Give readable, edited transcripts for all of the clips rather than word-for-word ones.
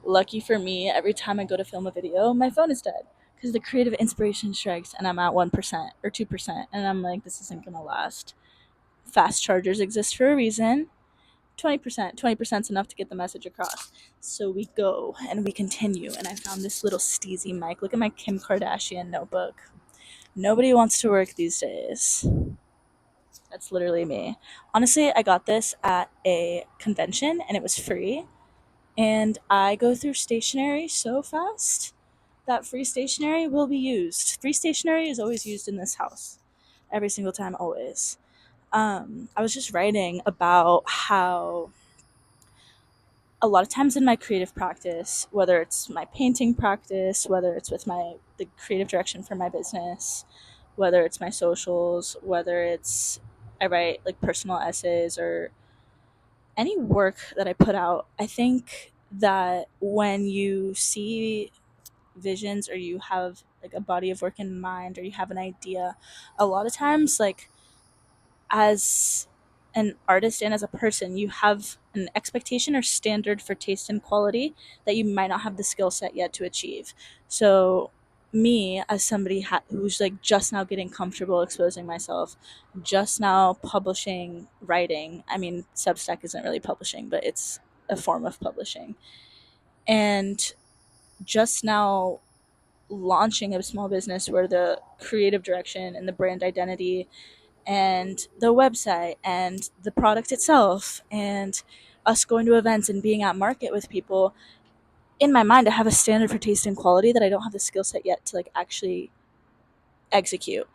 Lucky for me, every time I go to film a video, my phone is dead because the creative inspiration strikes and I'm at 1% or 2%. And I'm like, this isn't going to last. Fast chargers exist for a reason. 20%. 20% is enough to get the message across. So we go and we continue. And I found this little steezy mic. Look at my Kim Kardashian notebook. Nobody wants to work these days. That's literally me. Honestly, I got this at a convention and it was free. And I go through stationery so fast that free stationery will be used. Free stationery is always used in this house. Every single time, always. I was just writing about how a lot of times in my creative practice, whether it's my painting practice, whether it's with the creative direction for my business, whether it's my socials, whether it's I write like personal essays or any work that I put out, I think that when you see visions or you have like a body of work in mind or you have an idea, a lot of times like as an artist and as a person, you have an expectation or standard for taste and quality that you might not have the skill set yet to achieve. So, me as somebody who's like just now getting comfortable exposing myself, just now publishing writing. I mean, Substack isn't really publishing, but it's a form of publishing. And just now launching a small business where the creative direction and the brand identity and the website and the product itself and us going to events and being at market with people, in my mind I have a standard for taste and quality that I don't have the skill set yet to like actually execute.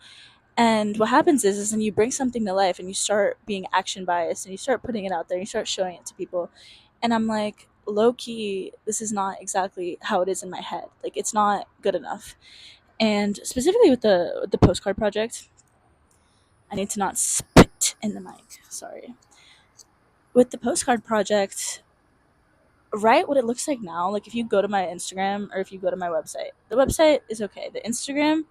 And what happens is when you bring something to life and you start being action biased and you start putting it out there, you start showing it to people, and I'm like, low key, this is not exactly how it is in my head. Like it's not good enough. And specifically with the postcard project, I need to not spit in the mic. Sorry. With the postcard project, write what it looks like now. Like if you go to my Instagram or if you go to my website, the website is okay. The Instagram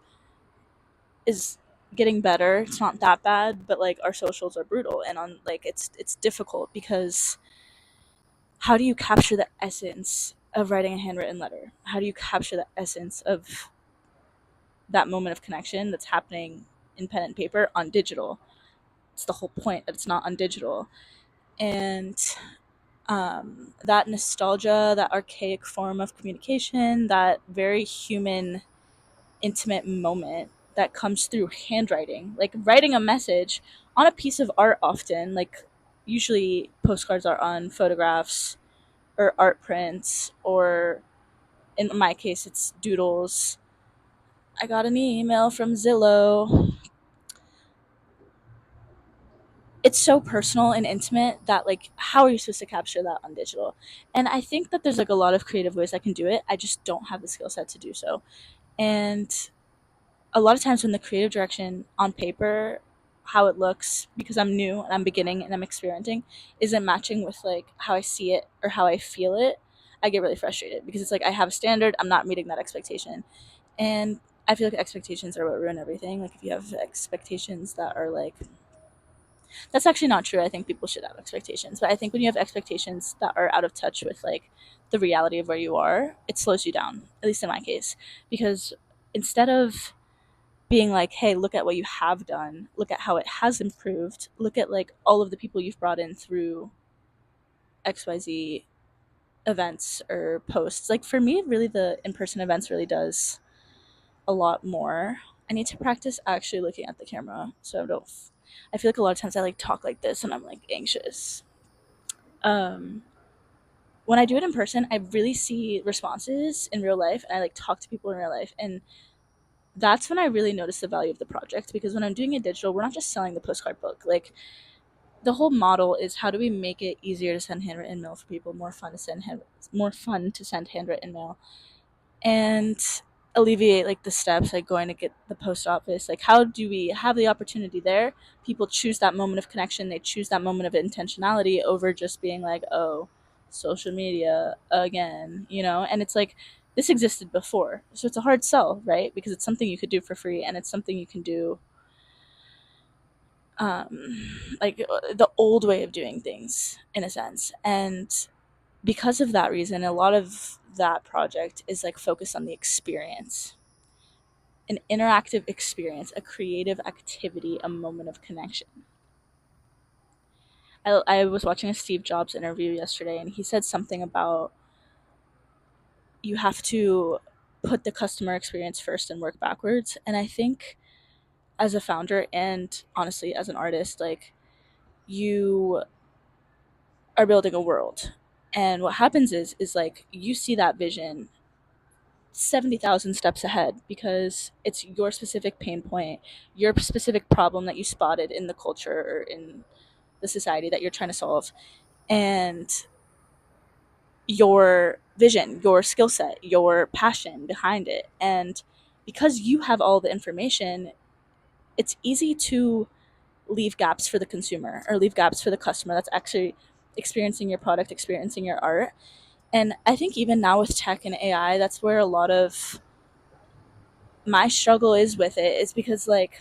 is getting better. It's not that bad, but like our socials are brutal and on like it's difficult because how do you capture the essence of writing a handwritten letter? How do you capture the essence of that moment of connection that's happening in pen and paper on digital? It's the whole point that it's not on digital. And that nostalgia, that archaic form of communication, that very human, intimate moment that comes through handwriting, like writing a message on a piece of art, often, like usually postcards are on photographs or art prints, or in my case, it's doodles. I got an email from Zillow. It's so personal and intimate that like how are you supposed to capture that on digital? And I think that there's like a lot of creative ways I can do it. I just don't have the skill set to do so. And a lot of times when the creative direction on paper, how it looks, because I'm new and I'm beginning and I'm experimenting, isn't matching with like how I see it or how I feel it, I get really frustrated because it's like I have a standard, I'm not meeting that expectation. And I feel like expectations are what ruin everything. Like if you have expectations that are like, that's actually not true. I think people should have expectations, but I think when you have expectations that are out of touch with like the reality of where you are, it slows you down. At least in my case, because instead of being like, hey, look at what you have done, look at how it has improved, look at like all of the people you've brought in through XYZ events or posts. Like for me, really the in-person events really does a lot more. I need to practice actually looking at the camera so I don't. I feel like a lot of times I like talk like this and I'm like anxious. Um, when I do it in person, I really see responses in real life and I like talk to people in real life, and that's when I really notice the value of the project, because when I'm doing it digital, we're not just selling the postcard book. Like the whole model is how do we make it easier to send handwritten mail for people, more fun to send handwritten mail, and alleviate like the steps like going to get the post office. Like how do we have the opportunity there? People choose that moment of connection, they choose that moment of intentionality over just being like, oh, social media again, and it's like this existed before, so it's a hard sell, right? Because it's something you could do for free and it's something you can do like the old way of doing things in a sense. And because of that reason, a lot of that project is like focused on the experience, an interactive experience, a creative activity, a moment of connection. I was watching a Steve Jobs interview yesterday, and he said something about you have to put the customer experience first and work backwards. And I think as a founder and honestly as an artist, like you are building a world. And what happens is like you see that vision 70,000 steps ahead because it's your specific pain point, your specific problem that you spotted in the culture or in the society that you're trying to solve. And your vision, your skill set, your passion behind it. And because you have all the information, it's easy to leave gaps for the consumer or leave gaps for the customer that's actually experiencing your product, experiencing your art. And I think even now with tech and AI, that's where a lot of my struggle is with it, is because like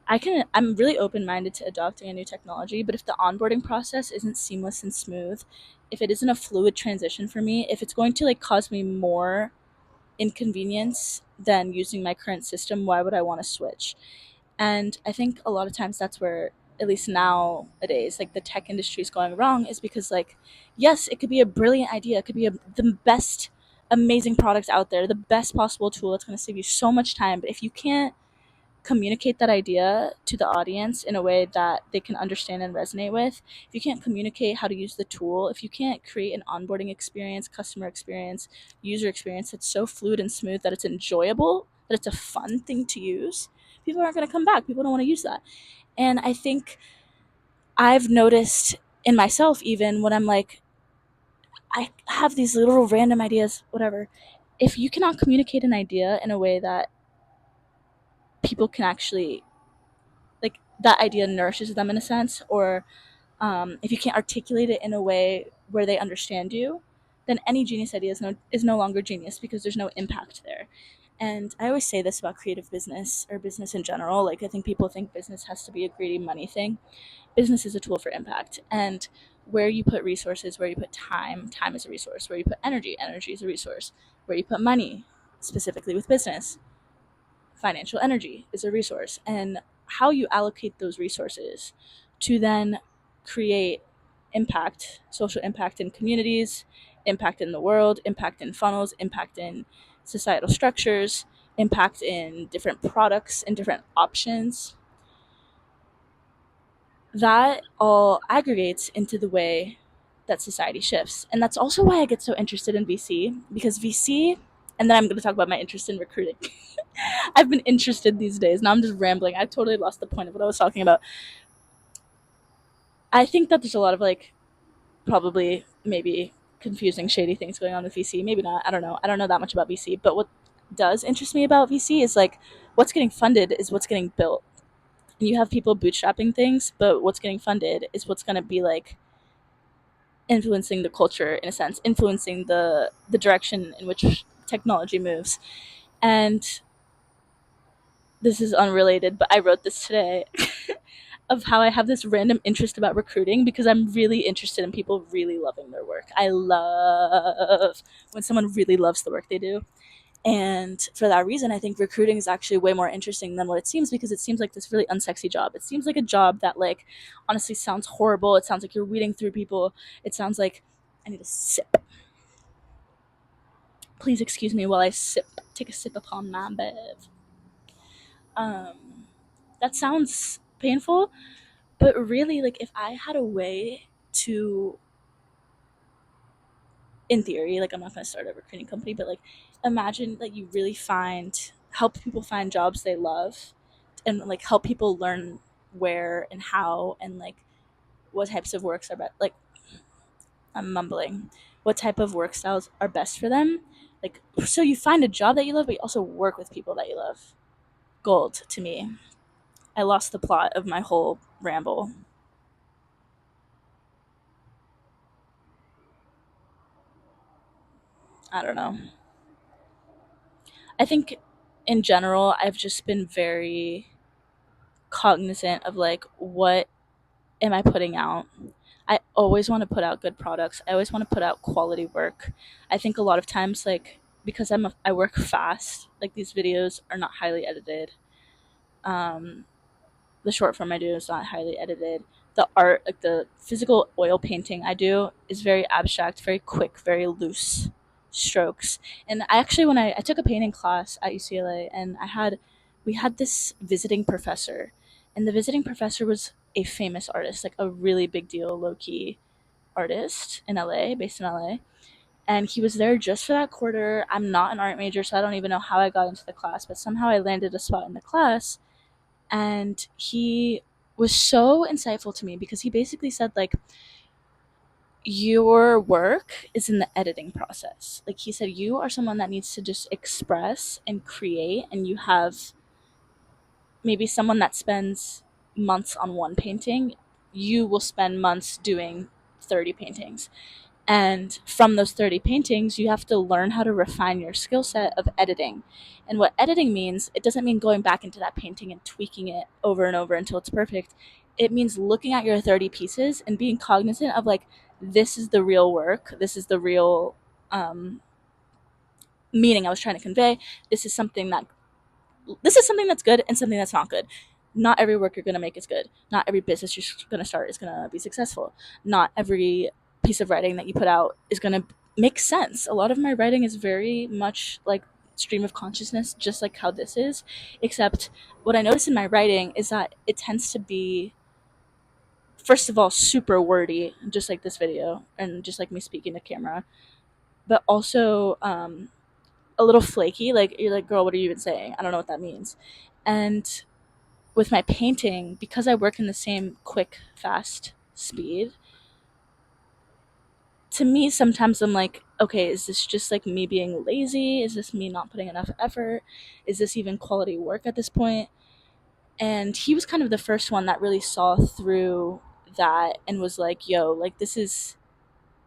I'm really open-minded to adopting a new technology, but if the onboarding process isn't seamless and smooth, if it isn't a fluid transition for me, if it's going to like cause me more inconvenience than using my current system, why would I want to switch? And I think a lot of times that's where, at least nowadays, like the tech industry is going wrong, is because like, yes, it could be a brilliant idea, it could be the best amazing product out there, the best possible tool that's going to save you so much time, but if you can't communicate that idea to the audience in a way that they can understand and resonate with, if you can't communicate how to use the tool, if you can't create an onboarding experience, customer experience, user experience that's so fluid and smooth that it's enjoyable, that it's a fun thing to use, people aren't going to come back. People don't want to use that. And I think I've noticed in myself, even when I'm like, I have these little random ideas, whatever. If you cannot communicate an idea in a way that people can actually, like, that idea nourishes them in a sense, or if you can't articulate it in a way where they understand you, then any genius idea is no longer genius because there's no impact there. And I always say this about creative business or business in general. Like, I think people think business has to be a greedy money thing. Business is a tool for impact. And where you put resources, where you put time, time is a resource. Where you put energy, energy is a resource. Where you put money, specifically with business, financial energy is a resource. And how you allocate those resources to then create impact, social impact in communities, impact in the world, impact in funnels, impact in societal structures, impact in different products and different options, that all aggregates into the way that society shifts. And that's also why I get so interested in VC, because VC, and then I'm going to talk about my interest in recruiting. I've been interested these days. Now I'm just rambling. I totally lost the point of what I was talking about. I think that there's a lot of like probably maybe confusing, shady things going on with VC. Maybe not. I don't know. I don't know that much about VC. But what does interest me about VC is like what's getting funded is what's getting built. And you have people bootstrapping things, but what's getting funded is what's going to be like influencing the culture in a sense, influencing the direction in which technology moves. And this is unrelated, but I wrote this today of how I have this random interest about recruiting because I'm really interested in people really loving their work. I love when someone really loves the work they do. And for that reason, I think recruiting is actually way more interesting than what it seems, because it seems like this really unsexy job. It seems like a job that like honestly sounds horrible. It sounds like you're weeding through people. It sounds like I need a sip. Please excuse me while I take a sip upon my bev. Um, that sounds painful, but really, like if I had a way to, in theory, like I'm not going to start a recruiting company, but like imagine that you really help people find jobs they love, and like help people learn where and how and like what types of works are like I'm mumbling, what type of work styles are best for them. Like, so you find a job that you love, but you also work with people that you love. Gold to me. I lost the plot of my whole ramble. I don't know. I think in general, I've just been very cognizant of like what am I putting out? I always want to put out good products. I always want to put out quality work. I think a lot of times, like, because I work fast, like these videos are not highly edited. Um, the short form I do is not highly edited. The art, like the physical oil painting I do, is very abstract, very quick, very loose strokes. And I actually, when I took a painting class at UCLA, and we had this visiting professor, and the visiting professor was a famous artist, like a really big deal, low key artist in LA, based in LA. And he was there just for that quarter. I'm not an art major, so I don't even know how I got into the class, but somehow I landed a spot in the class. And he was so insightful to me because he basically said, like, your work is in the editing process. Like, he said, you are someone that needs to just express and create, and you have maybe someone that spends months on one painting, you will spend months doing 30 paintings. And from those 30 paintings, you have to learn how to refine your skill set of editing. And what editing means, it doesn't mean going back into that painting and tweaking it over and over until it's perfect. It means looking at your 30 pieces and being cognizant of, like, this is the real work. This is the real um, meaning I was trying to convey. This is something that this is something that's good and something that's not good. Not every work you're going to make is good. Not every business you're going to start is going to be successful. Not every piece of writing that you put out is going to make sense. A lot of my writing is very much like stream of consciousness, just like how this is. Except what I notice in my writing is that it tends to be, first of all, super wordy, just like this video and just like me speaking to camera, but also a little flaky. Like, you're like, girl, what are you even saying? I don't know what that means. And with my painting, because I work in the same quick, fast speed, to me, sometimes I'm like, okay, is this just like me being lazy? Is this me not putting enough effort? Is this even quality work at this point? And he was kind of the first one that really saw through that and was like, yo, like, this is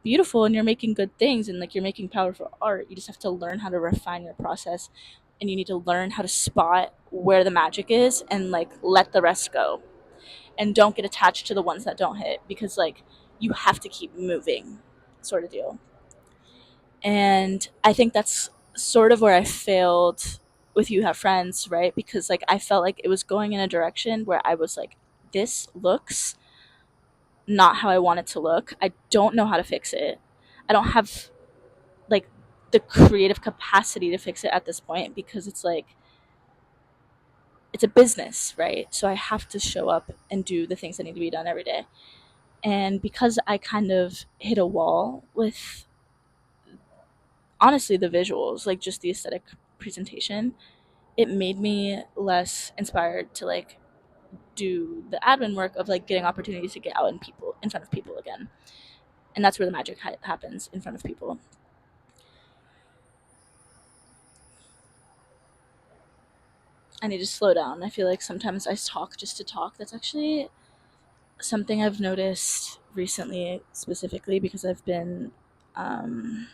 beautiful and you're making good things and like you're making powerful art. You just have to learn how to refine your process, and you need to learn how to spot where the magic is and like let the rest go, and don't get attached to the ones that don't hit, because like you have to keep moving, sort of deal. And I think that's sort of where I failed with You Have Friends, right? Because like I felt like it was going in a direction where I was like, this looks not how I want it to look. I don't know how to fix it. I don't have like the creative capacity to fix it at this point, because it's like it's a business, right? So I have to show up and do the things that need to be done every day. And because I kind of hit a wall with, honestly, the visuals, like just the aesthetic presentation, it made me less inspired to like do the admin work of like getting opportunities to get out in front of people again. And that's where the magic happens, in front of people. I need to slow down. I feel like sometimes I talk just to talk. That's actually something I've noticed recently, specifically because I've been um,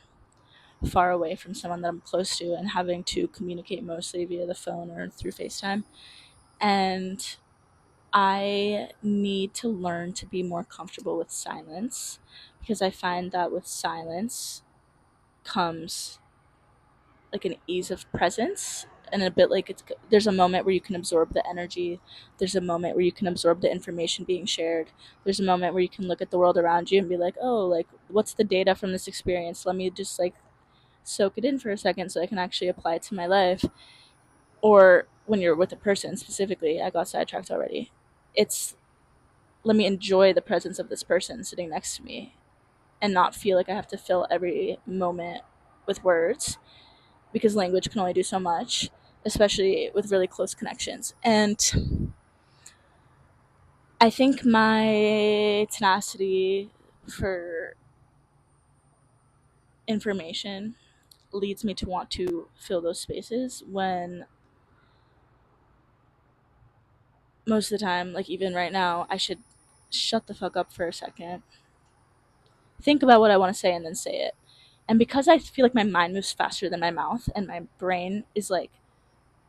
far away from someone that I'm close to and having to communicate mostly via the phone or through FaceTime. And I need to learn to be more comfortable with silence, because I find that with silence comes like an ease of presence, and a bit like there's a moment where you can absorb the energy, there's a moment where you can absorb the information being shared, there's a moment where you can look at the world around you and be like, oh, like, what's the data from this experience, let me just like soak it in for a second so I can actually apply it to my life. Or when you're with a person specifically, I got sidetracked already, it's, let me enjoy the presence of this person sitting next to me and not feel like I have to fill every moment with words, because language can only do so much, especially with really close connections. And I think my tenacity for information leads me to want to fill those spaces when most of the time, like even right now, I should shut the fuck up for a second, think about what I want to say, and then say it. And because I feel like my mind moves faster than my mouth and my brain is like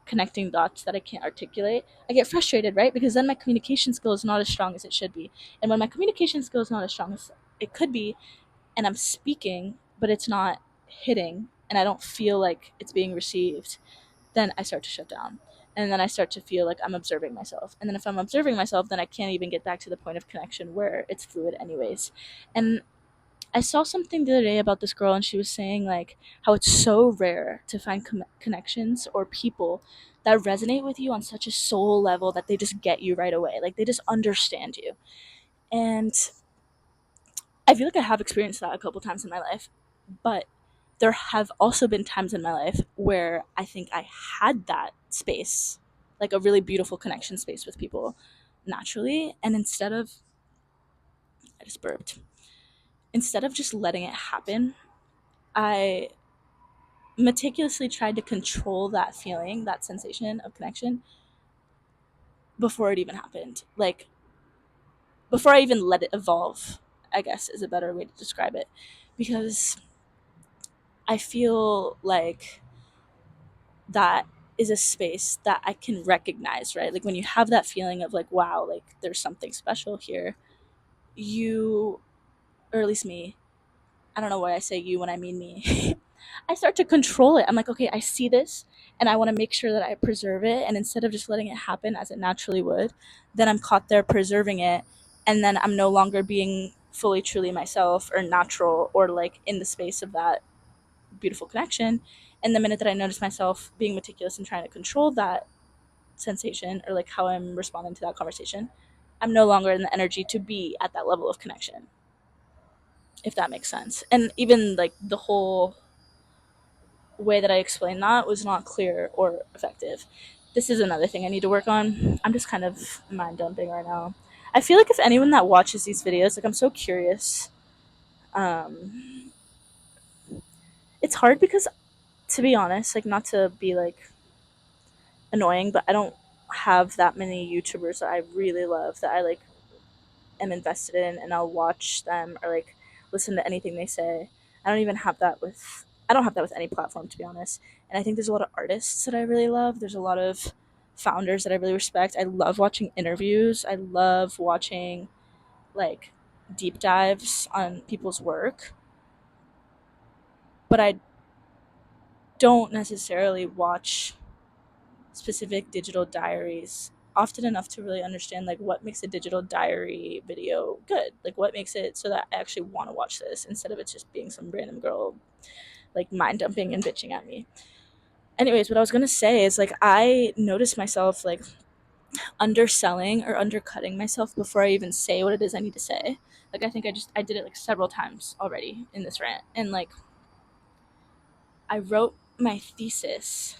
connecting dots that I can't articulate, I get frustrated, right? Because then my communication skill is not as strong as it should be. And when my communication skill is not as strong as it could be, and I'm speaking, but it's not hitting, and I don't feel like it's being received, then I start to shut down. And then I start to feel like I'm observing myself. And then if I'm observing myself, then I can't even get back to the point of connection where it's fluid, anyways. And I saw something the other day about this girl, and she was saying like how it's so rare to find connections or people that resonate with you on such a soul level that they just get you right away. Like they just understand you. And I feel like I have experienced that a couple times in my life, but there have also been times in my life where I think I had that space, like a really beautiful connection space with people naturally. And I just burped, instead of just letting it happen, I meticulously tried to control that feeling, that sensation of connection before it even happened. Like, before I even let it evolve, I guess is a better way to describe it. Because I feel like that is a space that I can recognize, right? Like when you have that feeling of like, wow, like there's something special here, you, or at least me, I don't know why I say you when I mean me. I start to control it. I'm like, okay, I see this and I want to make sure that I preserve it. And instead of just letting it happen as it naturally would, then I'm caught there preserving it. And then I'm no longer being fully, truly myself or natural or like in the space of that beautiful connection. And the minute that I notice myself being meticulous and trying to control that sensation or like how I'm responding to that conversation, I'm no longer in the energy to be at that level of connection, if that makes sense. And even like the whole way that I explained that was not clear or effective. This is another thing I need to work on. I'm just kind of mind dumping right now. I feel like if anyone that watches these videos, like I'm so curious. Um, it's hard because, to be honest, like not to be like annoying, but I don't have that many YouTubers that I really love that I like am invested in and I'll watch them or like listen to anything they say. I don't have that with any platform, to be honest. And I think there's a lot of artists that I really love. There's a lot of founders that I really respect. I love watching interviews. I love watching like deep dives on people's work. But I don't necessarily watch specific digital diaries often enough to really understand like what makes a digital diary video good, like what makes it so that I actually want to watch this instead of it just being some random girl like mind dumping and bitching at me. Anyways, what I was gonna say is like I noticed myself like underselling or undercutting myself before I even say what it is I need to say. Like I think I did it like several times already in this rant. And like I wrote my thesis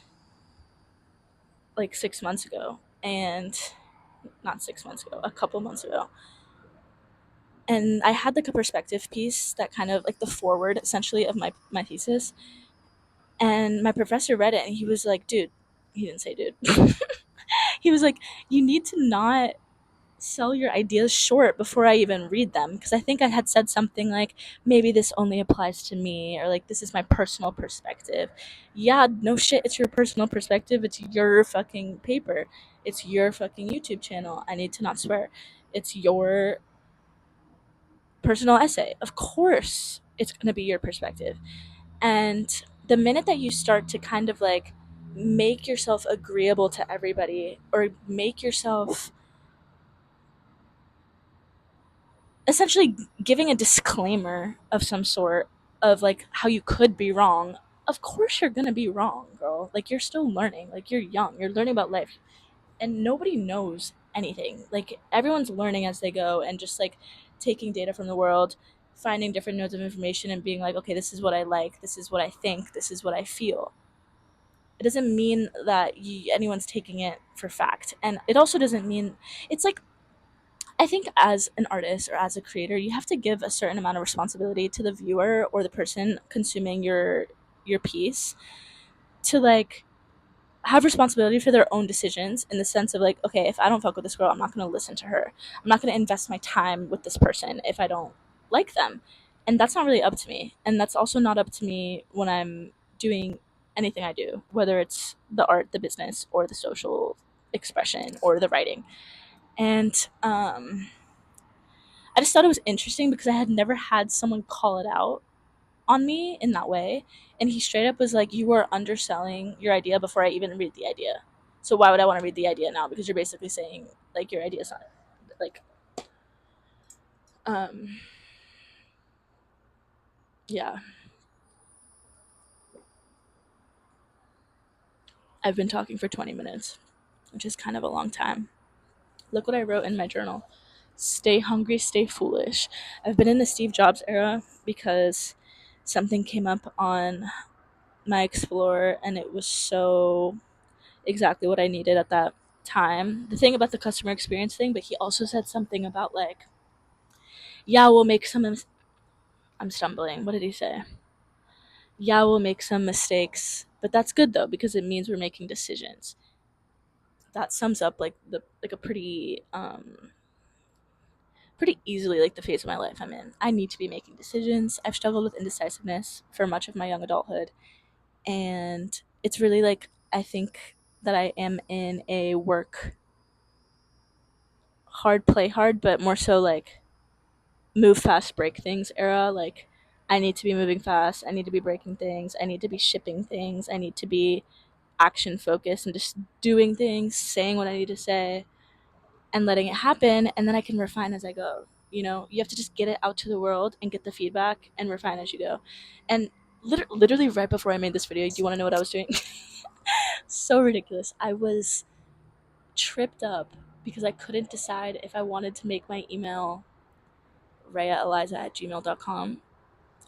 like 6 months ago, and not 6 months ago, a couple months ago. And I had like a perspective piece that kind of like the forward essentially of my thesis. And my professor read it and he was like, dude, he didn't say dude. He was like, you need to not sell your ideas short before I even read them. Because I think I had said something like, maybe this only applies to me, or like, this is my personal perspective. Yeah, no shit, it's your personal perspective. It's your fucking paper. It's your fucking YouTube channel. I need to not swear. It's your personal essay. Of course, it's going to be your perspective. And the minute that you start to kind of like make yourself agreeable to everybody or make yourself essentially giving a disclaimer of some sort of like how you could be wrong, of course you're going to be wrong, girl. Like you're still learning. Like you're young. You're learning about life. And nobody knows anything. Like everyone's learning as they go and just like taking data from the world, finding different nodes of information and being like, okay, this is what I like, this is what I think, this is what I feel. It doesn't mean that anyone's taking it for fact. And it also doesn't mean it's like I think as an artist or as a creator, you have to give a certain amount of responsibility to the viewer or the person consuming your piece to like have responsibility for their own decisions in the sense of like, okay, if I don't fuck with this girl, I'm not going to listen to her. I'm not going to invest my time with this person if I don't like them. And that's not really up to me. And that's also not up to me when I'm doing anything I do, whether it's the art, the business, or the social expression or the writing. And I just thought it was interesting because I had never had someone call it out on me in that way. And he straight up was like, "You are underselling your idea before I even read the idea. So why would I want to read the idea now? Because you're basically saying like your idea is not like um yeah." I've been talking for 20 minutes, which is kind of a long time. Look what I wrote in my journal. Stay hungry, stay foolish. I've been in the Steve Jobs era because something came up on my Explorer and it was so exactly what I needed at that time. The thing about the customer experience thing, but he also said something about like, yeah, we'll make some. I'm stumbling. What did he say? Yeah, we'll make some mistakes, but that's good though because it means we're making decisions. That sums up like the like a pretty easily like the phase of my life I'm in. I need to be making decisions. I've struggled with indecisiveness for much of my young adulthood, and it's really like I think that I am in a work hard, play hard, but more so like move fast, break things era. Like I need to be moving fast. I need to be breaking things. I need to be shipping things. I need to be action focused and just doing things, saying what I need to say, and letting it happen. And then I can refine as I go. You know, you have to just get it out to the world and get the feedback and refine as you go. And literally right before I made this video, do you want to know what I was doing? So ridiculous. I was tripped up because I couldn't decide if I wanted to make my email rayaeliza@gmail.com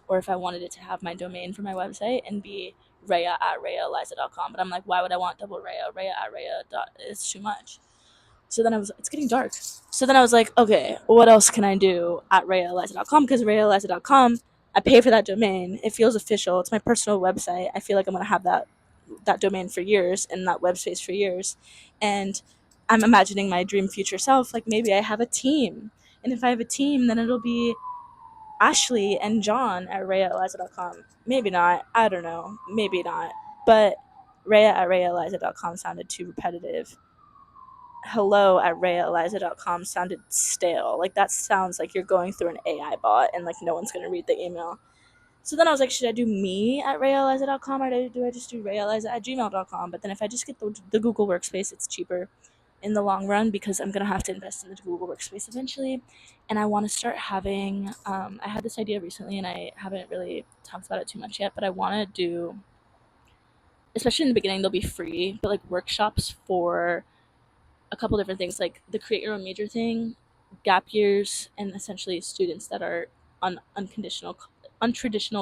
or if I wanted it to have my domain for my website and be raya@rayaeliza.com. But I'm like, why would I want double Raya? Raya@raya. It's too much. So then it's getting dark. So then I was like, okay, what else can I do at rayaeliza.com? Because rayaeliza.com, I pay for that domain. It feels official. It's my personal website. I feel like I'm going to have that domain for years and that web space for years. And I'm imagining my dream future self. Like maybe I have a team. And if I have a team, then it'll be Ashley and John at rayaeliza.com. Maybe not. I don't know. Maybe not. But Raya@rayaeliza.com sounded too repetitive. Hello@rayaeliza.com sounded stale. Like that sounds like you're going through an AI bot and like no one's gonna read the email. So then I was like, should I do me at rayaeliza.com or do I just do rayaeliza@gmail.com? But then if I just get the Google Workspace, it's cheaper in the long run because I'm gonna have to invest in the Google Workspace eventually. And I want to start having. I had this idea recently, and I haven't really talked about it too much yet. But I want to do, especially in the beginning, they'll be free, but like workshops for a couple different things, like the create your own major thing, gap years, and essentially students that are on untraditional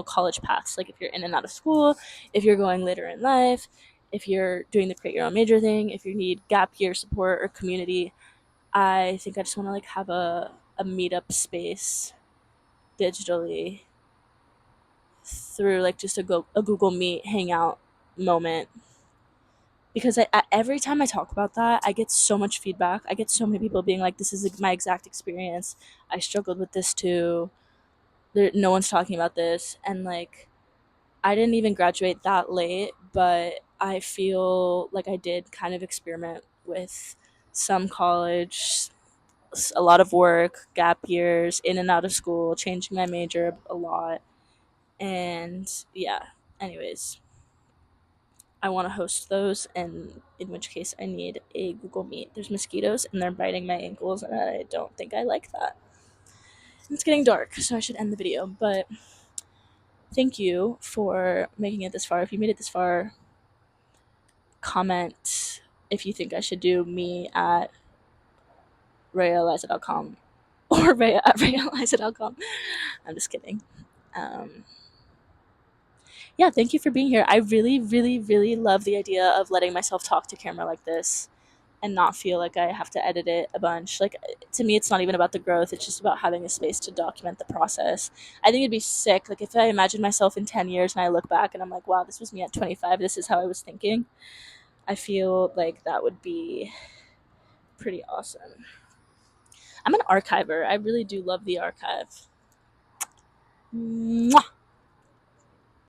college paths. Like if you're in and out of school, if you're going later in life, if you're doing the create your own major thing, if you need gap year support or community. I think I just want to like have a meetup space digitally through like just a Google Meet hangout moment because every time I talk about that, I get so much feedback. I get so many people being like, "This is my exact experience. I struggled with this too. No one's talking about this." And like, I didn't even graduate that late, but I feel like I did kind of experiment with some college, a lot of work, gap years, in and out of school, changing my major a lot, and yeah. Anyways, I want to host those, and in which case I need a Google Meet. There's mosquitoes, and they're biting my ankles, and I don't think I like that. It's getting dark, so I should end the video. But thank you for making it this far. If you made it this far, comment if you think I should do me at rayeliza.com or Raya at rayeliza.com. I'm just kidding. Um, yeah, thank you for being here. I really, really, really love the idea of letting myself talk to camera like this and not feel like I have to edit it a bunch. Like to me, it's not even about the growth. It's just about having a space to document the process. I think it'd be sick. Like if I imagine myself in 10 years and I look back and I'm like, wow, this was me at 25. This is how I was thinking. I feel like that would be pretty awesome. I'm an archiver. I really do love the archive. Mwah!